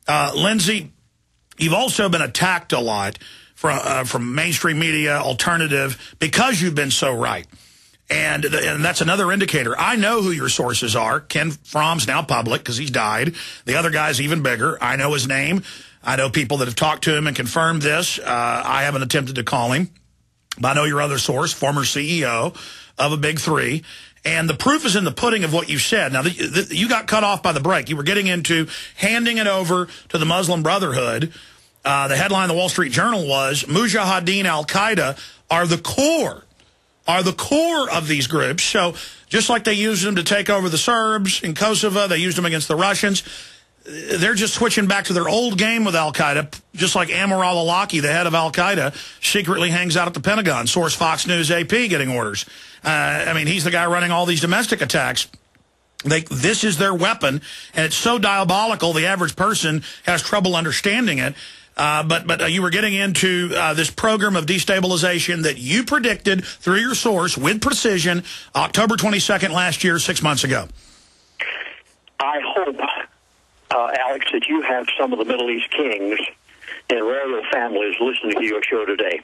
Lindsey, you've also been attacked a lot from mainstream media, alternative, because you've been so right. And that's another indicator. I know who your sources are. Ken Fromm's now public because he's died. The other guy's even bigger. I know his name. I know people that have talked to him and confirmed this. I haven't attempted to call him. But I know your other source, former CEO of a big three. And the proof is in the pudding of what you said. Now, you got cut off by the break. You were getting into handing it over to the Muslim Brotherhood. The headline of the Wall Street Journal was, Mujahideen al-Qaeda are the core of these groups. So just like they used them to take over the Serbs in Kosovo, they used them against the Russians. They're just switching back to their old game with al-Qaeda, just like Amir al-Awlaki, the head of al-Qaeda, secretly hangs out at the Pentagon. Source Fox News AP getting orders. I mean, he's the guy running all these domestic attacks. This is their weapon, and it's so diabolical the average person has trouble understanding it. But you were getting into this program of destabilization that you predicted through your source with precision October 22nd last year, 6 months ago. I hope, Alex, that you have some of the Middle East kings and royal families listening to your show today.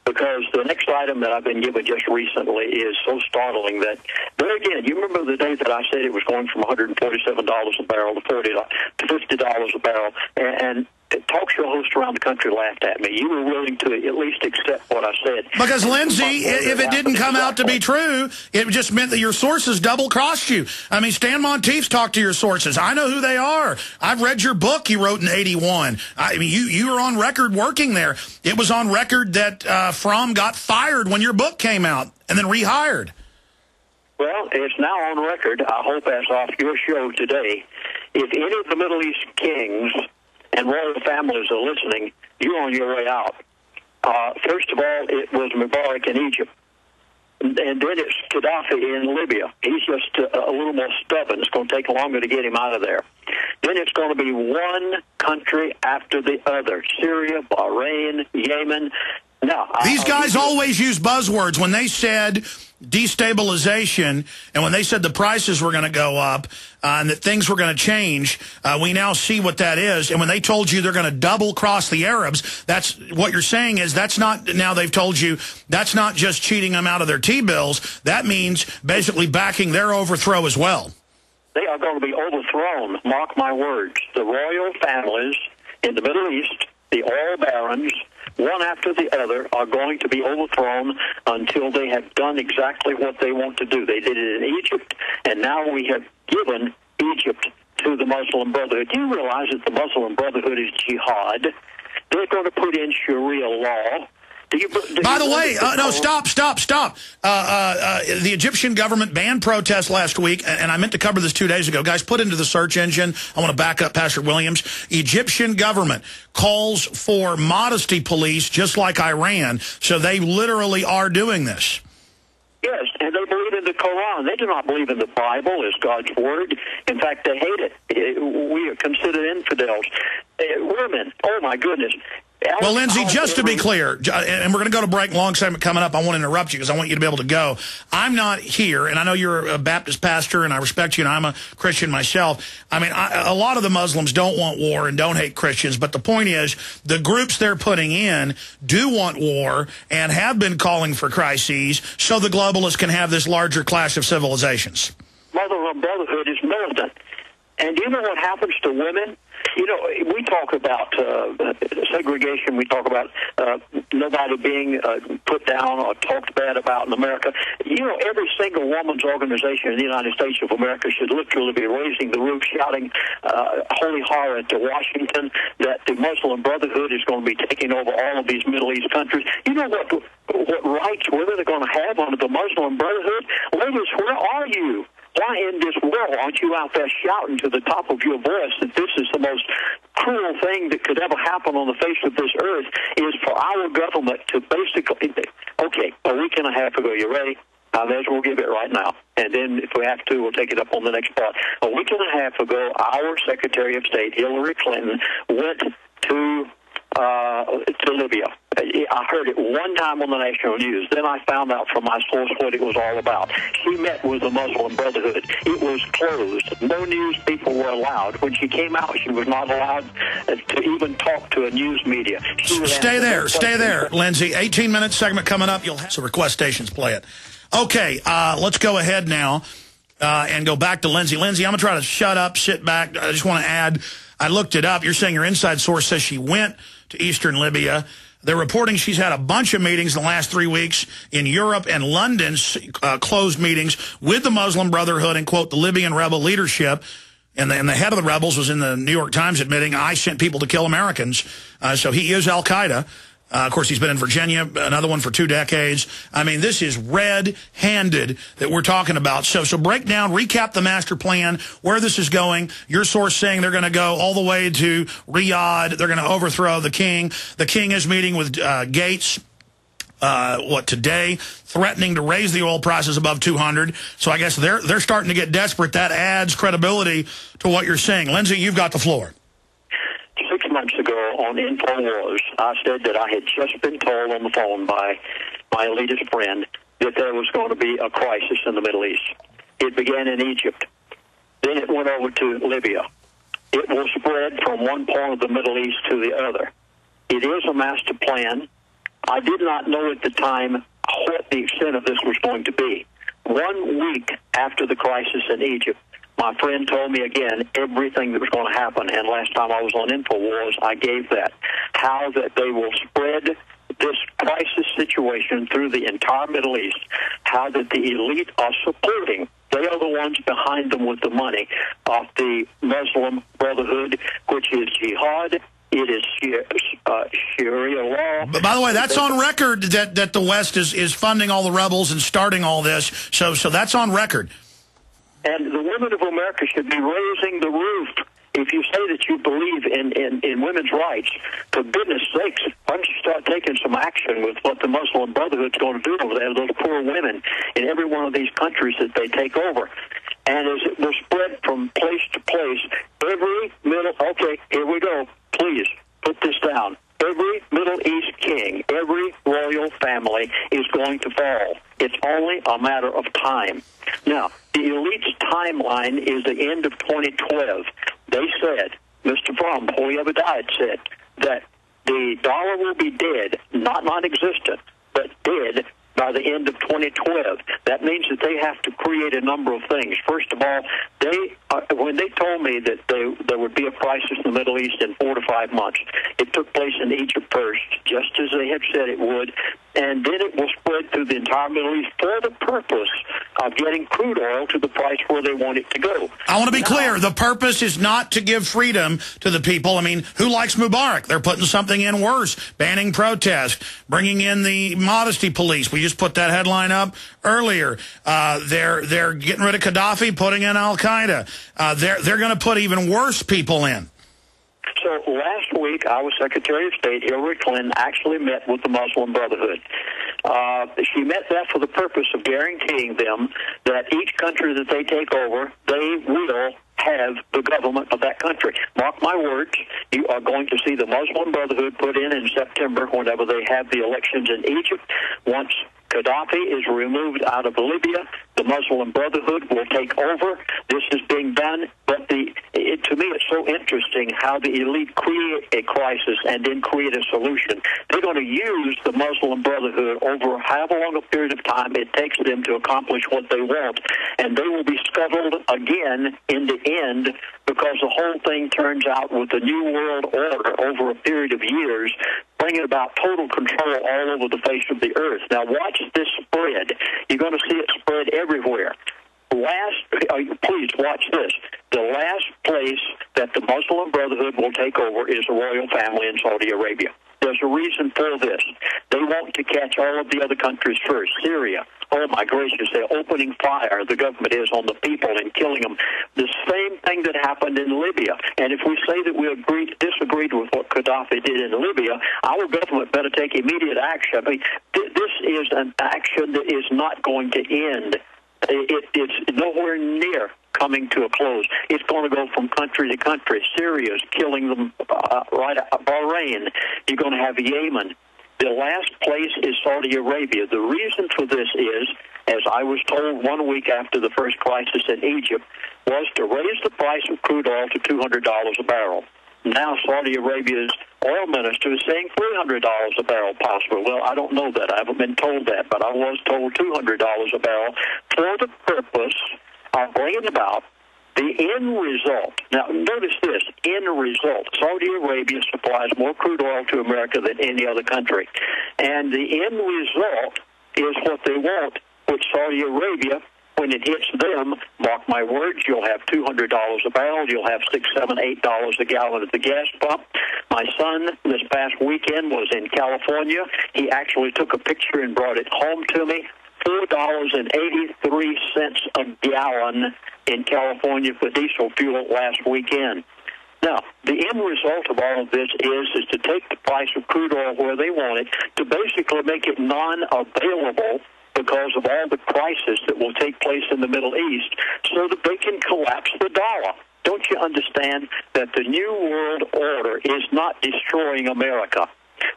Because the next item that I've been given just recently is so startling that, there again, you remember the day that I said it was going from $147 a barrel to $50 a barrel, and talk show hosts around the country laughed at me. You were willing to at least accept what I said. Because, Lindsey, if it didn't come out to be true, it just meant that your sources double-crossed you. I mean, Stan Monteith's talked to your sources. I know who they are. I've read your book you wrote in '81. I mean, you were on record working there. It was on record that Fromm got fired when your book came out and then rehired. Well, it's now on record, I hope, as off your show today. If any of the Middle East kings and royal families are listening, you're on your way out. First of all, it was Mubarak in Egypt. And then it's Gaddafi in Libya. He's just a little more stubborn. It's going to take longer to get him out of there. Then it's going to be one country after the other. Syria, Bahrain, Yemen. Now, these guys always use buzzwords. When they said destabilization and when they said the prices were going to go up and that things were going to change, we now see what that is. And when they told you they're going to double cross the Arabs, that's what you're saying is that's not, now they've told you, that's not just cheating them out of their T-bills. That means basically backing their overthrow as well. They are going to be overthrown, mark my words. The royal families in the Middle East, the oil barons, one after the other, are going to be overthrown until they have done exactly what they want to do. They did it in Egypt, and now we have given Egypt to the Muslim Brotherhood. Do you realize that the Muslim Brotherhood is jihad? They're going to put in Sharia law. By the way, no, stop. The Egyptian government banned protests last week, and I meant to cover this 2 days ago. Guys, put into the search engine. I want to back up Pastor Williams. Egyptian government calls for modesty police, just like Iran. So they literally are doing this. Yes, and they believe in the Quran. They do not believe in the Bible as God's word. In fact, they hate it. We are considered infidels. Women, oh my goodness. Well, Lindsey, just to be clear, and we're going to go to break, long segment coming up. I want to interrupt you because I want you to be able to go. I'm not here, and I know you're a Baptist pastor, and I respect you, and I'm a Christian myself. I mean, a lot of the Muslims don't want war and don't hate Christians, but the point is the groups they're putting in do want war and have been calling for crises so the globalists can have this larger clash of civilizations. Muslim Brotherhood is militant. And do you know what happens to women? You know, we talk about segregation. We talk about nobody being put down or talked bad about in America. You know, every single woman's organization in the United States of America should literally be raising the roof, shouting holy horror to Washington that the Muslim Brotherhood is going to be taking over all of these Middle East countries. You know what rights women are going to have under the Muslim Brotherhood? Ladies, where are you? Why in this world aren't you out there shouting to the top of your voice that this is the most cruel thing that could ever happen on the face of this earth, is for our government to basically, okay, a week and a half ago, you ready? I may as well give it right now. And then if we have to, we'll take it up on the next part. A week and a half ago, our Secretary of State, Hillary Clinton, went to Libya. I heard it one time on the national news. Then I found out from my source what it was all about. She met with the Muslim Brotherhood. It was closed. No news people were allowed. When she came out, she was not allowed to even talk to a news media. Stay there, Lindsey. 18-minute segment coming up. You'll have so request stations play it. Okay, let's go ahead now and go back to Lindsey. Lindsey, I'm going to try to shut up, sit back. I just want to add, I looked it up. You're saying your inside source says she went to eastern Libya. They're reporting she's had a bunch of meetings in the last 3 weeks in Europe and London, closed meetings with the Muslim Brotherhood and, quote, the Libyan rebel leadership. And the head of the rebels was in the New York Times admitting, I sent people to kill Americans. So he is al-qaeda. Of course, he's been in Virginia, another one for 2 decades. I mean, this is red-handed that we're talking about. So break down, recap the master plan, where this is going. Your source saying they're going to go all the way to Riyadh. They're going to overthrow the king. The king is meeting with Gates, today, threatening to raise the oil prices above 200. So I guess they're starting to get desperate. That adds credibility to what you're saying. Lindsey, you've got the floor. 6 months ago on InfoWars, I said that I had just been told on the phone by my elitist friend that there was going to be a crisis in the Middle East. It began in Egypt. Then it went over to Libya. It will spread from one part of the Middle East to the other. It is a master plan. I did not know at the time what the extent of this was going to be. 1 week after the crisis in Egypt, my friend told me again everything that was going to happen, and last time I was on InfoWars, I gave that. How that they will spread this crisis situation through the entire Middle East, how that the elite are supporting. They are the ones behind them with the money of the Muslim Brotherhood, which is jihad. It is Sharia law. But by the way, that's on record that the West is funding all the rebels and starting all this. So that's on record. And the women of America should be raising the roof. If you say that you believe in women's rights, for goodness sakes, why don't you start taking some action with what the Muslim Brotherhood's going to do over there, those poor women in every one of these countries that they take over. And as it will spread from place to place, okay, here we go. Please, put this down. Every Middle East king, every royal family is going to fall. It's only a matter of time. Now, the elite's timeline is the end of 2012. They said, Mr. Fromm, before he ever died, said that the dollar will be dead, not non-existent, but dead by the end of 2012. That means that they have to create a number of things. First of all, when they told me that there would be a crisis in the Middle East in 4 to 5 months, it took place in Egypt first, just as they had said it would, and then it will spread through the entire Middle East for the purpose of getting crude oil to the price where they want it to go. I want to be clear. The purpose is not to give freedom to the people. I mean, who likes Mubarak? They're putting something in worse, banning protests, bringing in the modesty police. We just put that headline up earlier. They're getting rid of Gaddafi, putting in al-qaeda. They're going to put even worse people in. So last week, our Secretary of State, Hillary Clinton, actually met with the Muslim Brotherhood. She met that for the purpose of guaranteeing them that each country that they take over, they will have the government of that country. Mark my words, you are going to see the Muslim Brotherhood put in September whenever they have the elections in Egypt. Once Gaddafi is removed out of Libya, the Muslim Brotherhood will take over. This is being done, but to me it's so interesting how the elite create a crisis and then create a solution. They're going to use the Muslim Brotherhood over however long a period of time it takes them to accomplish what they want, and they will be scuttled again in the end because the whole thing turns out with the New World Order over a period of years, bringing about total control all over the face of the earth. Now watch this spread. You're going to see it spread everywhere. Please watch this. The last place that the Muslim Brotherhood will take over is the royal family in Saudi Arabia. There's a reason for this. They want to catch all of the other countries first. Syria, oh my gracious, they're opening fire, the government is, on the people and killing them. The same thing that happened in Libya. And if we say that we disagreed with what Gaddafi did in Libya, our government better take immediate action. I mean, this is an action that is not going to end. It's nowhere near coming to a close. It's going to go from country to country. Syria's killing them, Bahrain. You're going to have Yemen. The last place is Saudi Arabia. The reason for this is, as I was told 1 week after the first crisis in Egypt, was to raise the price of crude oil to $200 a barrel. Now Saudi Arabia's oil minister is saying $300 a barrel possible. Well, I don't know that. I haven't been told that, but I was told $200 a barrel for the purpose of bringing about the end result. Now, notice this, end result. Saudi Arabia supplies more crude oil to America than any other country. And the end result is what they want, which Saudi Arabia, when it hits them, mark my words, you'll have $200 a barrel. You'll have $6, $7, $8 a gallon at the gas pump. My son this past weekend was in California. He actually took a picture and brought it home to me. $4.83 a gallon in California for diesel fuel last weekend. Now, the end result of all of this is to take the price of crude oil where they want it, to basically make it non-available because of all the crisis that will take place in the Middle East, so that they can collapse the dollar. Don't you understand that the New World Order is not destroying America?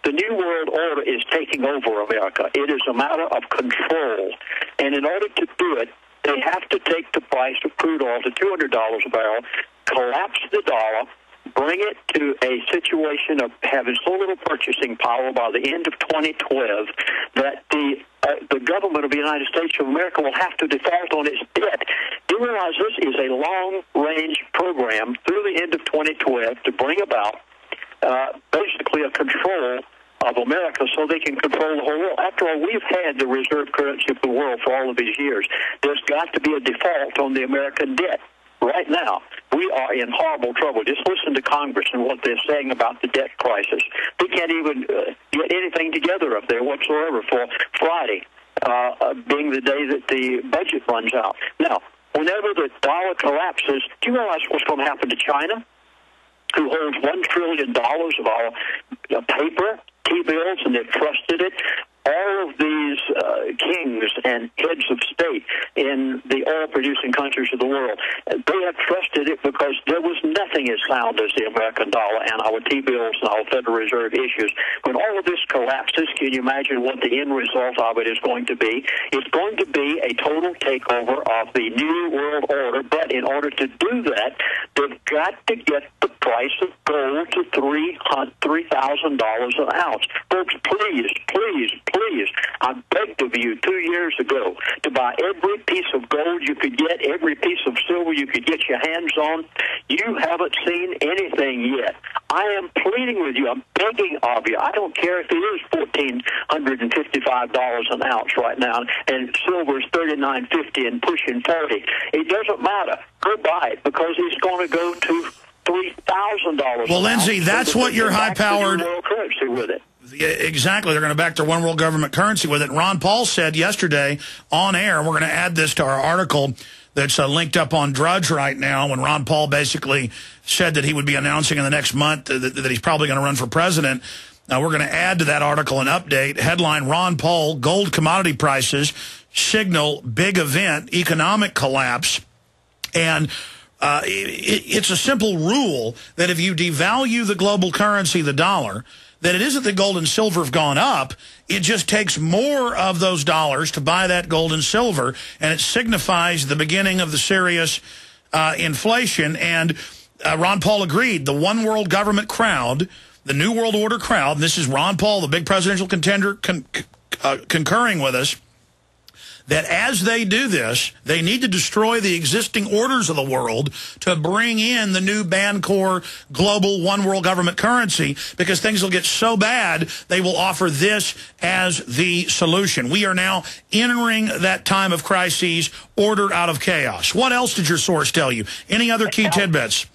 The New World Order is taking over America. It is a matter of control. And in order to do it, they have to take the price of crude oil to $200 a barrel, collapse the dollar, bring it to a situation of having so little purchasing power by the end of 2012 that the government of the United States of America will have to default on its debt. You realize this is a long-range program through the end of 2012 to bring about basically a control of America so they can control the whole world. After all, we've had the reserve currency of the world for all of these years. There's got to be a default on the American debt. Right now, we are in horrible trouble. Just listen to Congress and what they're saying about the debt crisis. They can't even get anything together up there whatsoever for Friday, being the day that the budget runs out. Now, whenever the dollar collapses, do you realize what's going to happen to China, who holds $1 trillion of our paper, T-bills, and they've trusted it? All of these kings and heads of state in the oil-producing countries of the world, they have trusted it because there was nothing as sound as the American dollar and our T-bills and our Federal Reserve issues. When all of this collapses, can you imagine what the end result of it is going to be? It's going to be a total takeover of the New World Order, but in order to do that, they've got to get the price of gold to $3,000 an ounce. Folks, please, I begged of you 2 years ago to buy every piece of gold you could get, every piece of silver you could get your hands on. You haven't seen anything yet. I am pleading with you. I'm begging of you. I don't care if it is $1,455 an ounce right now, and silver is $39.50 and pushing $40. It doesn't matter. Go buy it because it's going to go to $3,000. Well, Lindsey, that's what your high-powered currency with it. Exactly. They're going to back their one world government currency with it. Ron Paul said yesterday on air, and we're going to add this to our article that's linked up on Drudge right now, when Ron Paul basically said that he would be announcing in the next month that he's probably going to run for president. We're going to add to that article an update. Headline, Ron Paul, gold commodity prices signal big event, economic collapse. And it's a simple rule that if you devalue the global currency, the dollar, that it isn't that gold and silver have gone up. It just takes more of those dollars to buy that gold and silver, and it signifies the beginning of the serious inflation. And Ron Paul agreed. The one world government crowd, the New World Order crowd, and this is Ron Paul, the big presidential contender, concurring with us, that as they do this, they need to destroy the existing orders of the world to bring in the new Bancor global one world government currency, because things will get so bad, they will offer this as the solution. We are now entering that time of crises, order out of chaos. What else did your source tell you? Any other key tidbits?